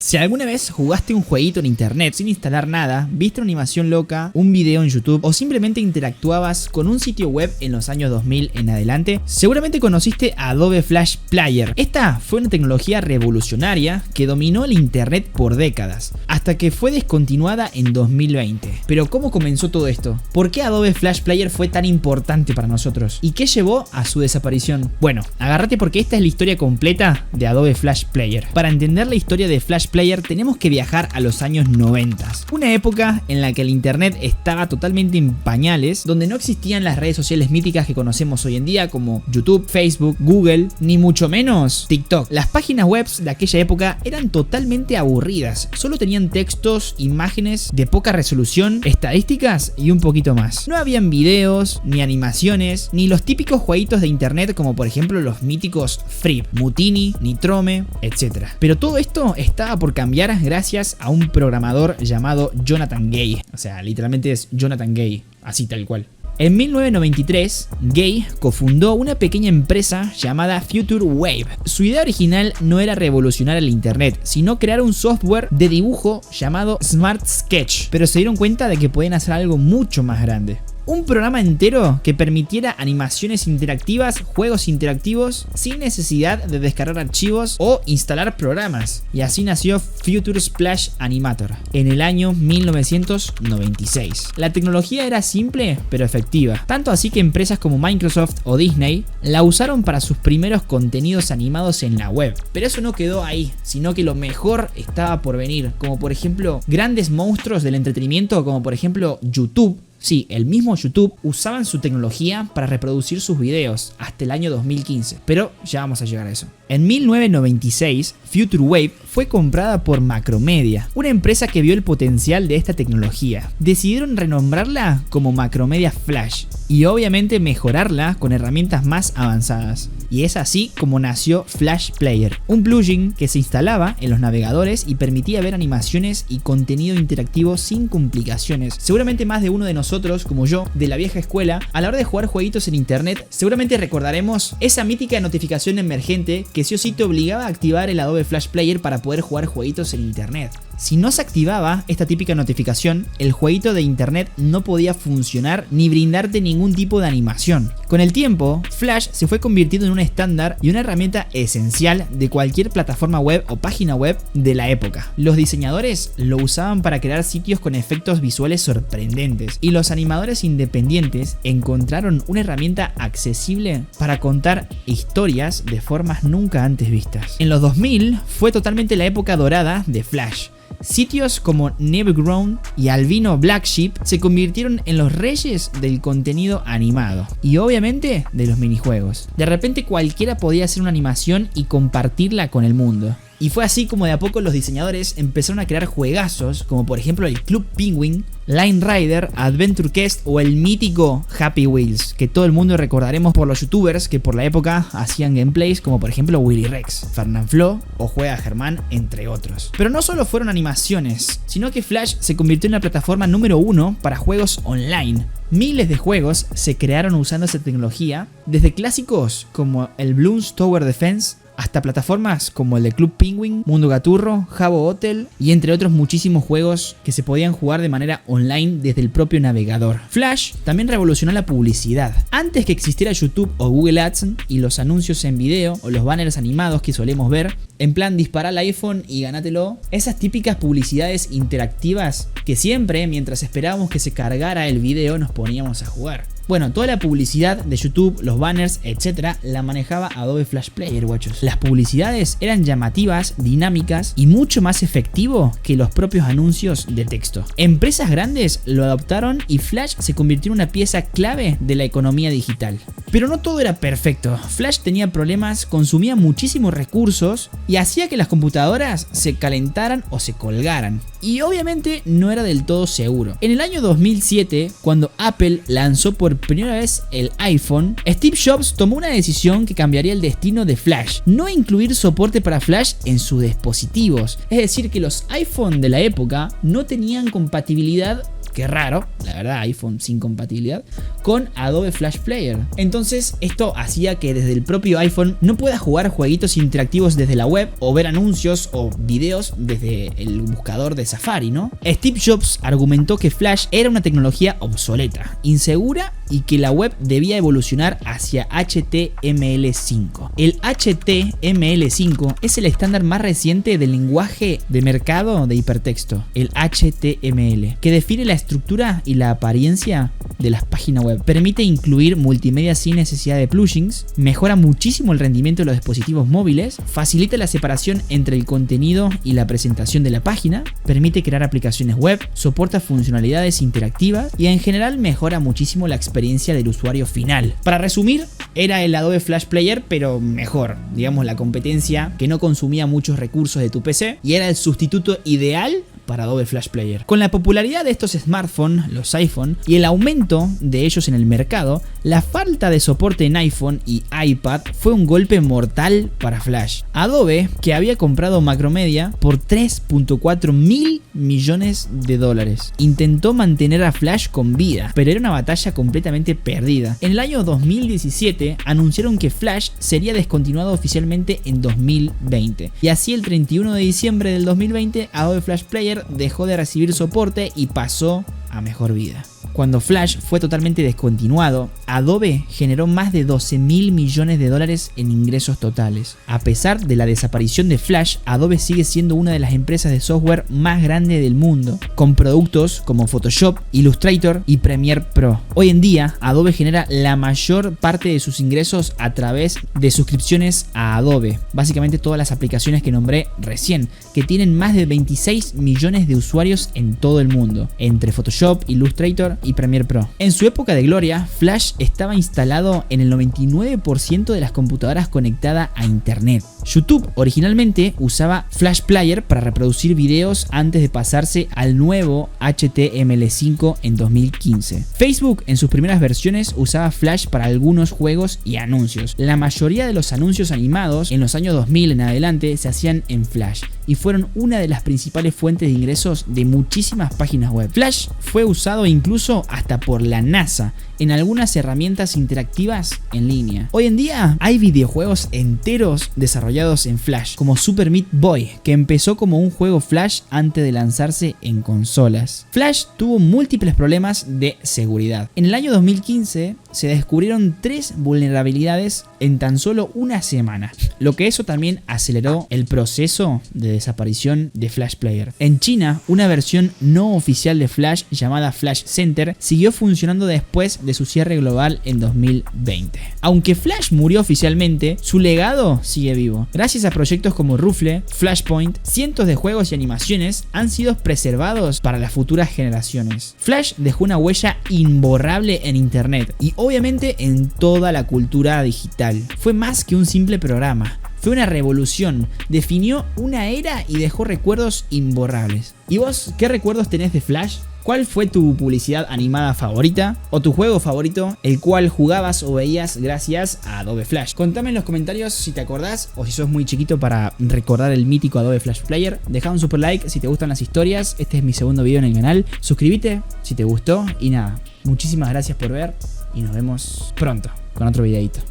Si alguna vez jugaste un jueguito en internet sin instalar nada, viste una animación loca, un video en YouTube o simplemente interactuabas con un sitio web en los años 2000 en adelante, seguramente conociste Adobe Flash Player. Esta fue una tecnología revolucionaria que dominó el internet por décadas, hasta que fue descontinuada en 2020. Pero ¿cómo comenzó todo esto? ¿Por qué Adobe Flash Player fue tan importante para nosotros? ¿Y qué llevó a su desaparición? Bueno, agárrate porque esta es la historia completa de Adobe Flash Player. Para entender la historia de Flash Player tenemos que viajar a los años 90, una época en la que el internet estaba totalmente en pañales, donde no existían las redes sociales míticas que conocemos hoy en día como YouTube, Facebook, Google, ni mucho menos TikTok. Las páginas web de aquella época eran totalmente aburridas, solo tenían textos, imágenes de poca resolución, estadísticas y un poquito más. No habían videos, ni animaciones, ni los típicos jueguitos de internet como por ejemplo los míticos Free, Mutini, Nitrome, etc. Pero todo esto estaba por cambiar gracias a un programador llamado Jonathan Gay. O sea, literalmente es Jonathan Gay, así tal cual. En 1993, Gay cofundó una pequeña empresa llamada Future Wave. Su idea original no era revolucionar el internet, sino crear un software de dibujo llamado Smart Sketch, pero se dieron cuenta de que podían hacer algo mucho más grande. Un programa entero que permitiera animaciones interactivas, juegos interactivos, sin necesidad de descargar archivos o instalar programas. Y así nació Future Splash Animator en el año 1996. La tecnología era simple pero efectiva, tanto así que empresas como Microsoft o Disney la usaron para sus primeros contenidos animados en la web. Pero eso no quedó ahí, sino que lo mejor estaba por venir, como por ejemplo grandes monstruos del entretenimiento como por ejemplo YouTube. Sí, el mismo YouTube usaban su tecnología para reproducir sus videos hasta el año 2015, pero ya vamos a llegar a eso. En 1996, Future Wave fue comprada por Macromedia, una empresa que vio el potencial de esta tecnología. Decidieron renombrarla como Macromedia Flash y obviamente mejorarla con herramientas más avanzadas. Y es así como nació Flash Player, un plugin que se instalaba en los navegadores y permitía ver animaciones y contenido interactivo sin complicaciones. Seguramente más de uno de nosotros, como yo, de la vieja escuela, a la hora de jugar jueguitos en internet, seguramente recordaremos esa mítica notificación emergente que sí o sí te obligaba a activar el Adobe Flash Player para poder jugar jueguitos en internet. Si no se activaba esta típica notificación, el jueguito de internet no podía funcionar ni brindarte ningún tipo de animación. Con el tiempo, Flash se fue convirtiendo en un estándar y una herramienta esencial de cualquier plataforma web o página web de la época. Los diseñadores lo usaban para crear sitios con efectos visuales sorprendentes y los animadores independientes encontraron una herramienta accesible para contar historias de formas nunca antes vistas. En los 2000 fue totalmente la época dorada de Flash. Sitios como Neverground y Albino Black Sheep se convirtieron en los reyes del contenido animado y obviamente de los minijuegos. De repente cualquiera podía hacer una animación y compartirla con el mundo. Y fue así como de a poco los diseñadores empezaron a crear juegazos como por ejemplo el Club Penguin, Line Rider, Adventure Quest o el mítico Happy Wheels, que todo el mundo recordaremos por los youtubers que por la época hacían gameplays como por ejemplo Willy Rex, Fernanfloo o Juega Germán, entre otros. Pero no solo fueron animaciones, sino que Flash se convirtió en la plataforma número 1 para juegos online. Miles de juegos se crearon usando esa tecnología, desde clásicos como el Bloons Tower Defense hasta plataformas como el de Club Penguin, Mundo Gaturro, Habbo Hotel y entre otros muchísimos juegos que se podían jugar de manera online desde el propio navegador. Flash también revolucionó la publicidad. Antes que existiera YouTube o Google Ads y los anuncios en video o los banners animados que solemos ver, en plan dispara al iPhone y ganátelo, esas típicas publicidades interactivas que siempre mientras esperábamos que se cargara el video nos poníamos a jugar. Bueno, toda la publicidad de YouTube, los banners, etc. la manejaba Adobe Flash Player, guachos. Las publicidades eran llamativas, dinámicas y mucho más efectivo que los propios anuncios de texto. Empresas grandes lo adoptaron y Flash se convirtió en una pieza clave de la economía digital. Pero no todo era perfecto. Flash tenía problemas, consumía muchísimos recursos y hacía que las computadoras se calentaran o se colgaran. Y obviamente no era del todo seguro. En el año 2007, cuando Apple lanzó por primera vez el iPhone, Steve Jobs tomó una decisión que cambiaría el destino de Flash: no incluir soporte para Flash en sus dispositivos. Es decir, que los iPhone de la época no tenían compatibilidad qué raro, la verdad, iPhone sin compatibilidad, con Adobe Flash Player. Entonces esto hacía que desde el propio iPhone no puedas jugar jueguitos interactivos desde la web o ver anuncios o videos desde el buscador de Safari, ¿no? Steve Jobs argumentó que Flash era una tecnología obsoleta, insegura y que la web debía evolucionar hacia HTML5. El HTML5 es el estándar más reciente del lenguaje de mercado de hipertexto, el HTML, que define la estructura y la apariencia de las páginas web. Permite incluir multimedia sin necesidad de plugins, mejora muchísimo el rendimiento de los dispositivos móviles, facilita la separación entre el contenido y la presentación de la página, permite crear aplicaciones web, soporta funcionalidades interactivas y en general mejora muchísimo la experiencia del usuario final. Para resumir, era el Adobe Flash Player pero mejor, digamos la competencia que no consumía muchos recursos de tu PC y era el sustituto ideal para Adobe Flash Player. Con la popularidad de estos smartphones, los iPhone, y el aumento de ellos en el mercado, la falta de soporte en iPhone y iPad fue un golpe mortal para Flash. Adobe, que había comprado Macromedia por 3.4 mil millones de dólares, intentó mantener a Flash con vida, pero era una batalla completamente perdida. En el año 2017 anunciaron que Flash sería descontinuado oficialmente en 2020, y así el 31 de diciembre del 2020 Adobe Flash Player dejó de recibir soporte y pasó a mejor vida. Cuando Flash fue totalmente descontinuado, Adobe generó más de 12 mil millones de dólares en ingresos totales. A pesar de la desaparición de Flash, Adobe sigue siendo una de las empresas de software más grandes del mundo, con productos como Photoshop, Illustrator y Premiere Pro. Hoy en día, Adobe genera la mayor parte de sus ingresos a través de suscripciones a Adobe. Básicamente todas las aplicaciones que nombré recién, que tienen más de 26 millones de usuarios en todo el mundo, entre Photoshop, Illustrator y Premiere Pro. En su época de gloria, Flash estaba instalado en el 99% de las computadoras conectadas a internet. YouTube originalmente usaba Flash Player para reproducir videos antes de pasarse al nuevo HTML5 en 2015. Facebook en sus primeras versiones usaba Flash para algunos juegos y anuncios. La mayoría de los anuncios animados en los años 2000 en adelante se hacían en Flash y fueron una de las principales fuentes de ingresos de muchísimas páginas web. Flash fue usado incluso hasta por la NASA en algunas herramientas interactivas en línea. Hoy en día hay videojuegos enteros desarrollados en Flash, como Super Meat Boy, que empezó como un juego Flash antes de lanzarse en consolas. Flash tuvo múltiples problemas de seguridad. En el año 2015 se descubrieron 3 vulnerabilidades en tan solo una semana, lo que eso también aceleró el proceso de desaparición de Flash Player. En China, una versión no oficial de Flash llamada Flash Center siguió funcionando después de su cierre global en 2020. Aunque Flash murió oficialmente, su legado sigue vivo. Gracias a proyectos como Rufle, Flashpoint, cientos de juegos y animaciones han sido preservados para las futuras generaciones. Flash dejó una huella imborrable en internet y obviamente en toda la cultura digital. Fue más que un simple programa. Fue una revolución, definió una era y dejó recuerdos imborrables. ¿Y vos qué recuerdos tenés de Flash? ¿Cuál fue tu publicidad animada favorita o tu juego favorito, el cual jugabas o veías gracias a Adobe Flash? Contame en los comentarios si te acordás o si sos muy chiquito para recordar el mítico Adobe Flash Player. Deja un super like si te gustan las historias. Este es mi segundo video en el canal. Suscríbete si te gustó y nada, muchísimas gracias por ver y nos vemos pronto con otro videito.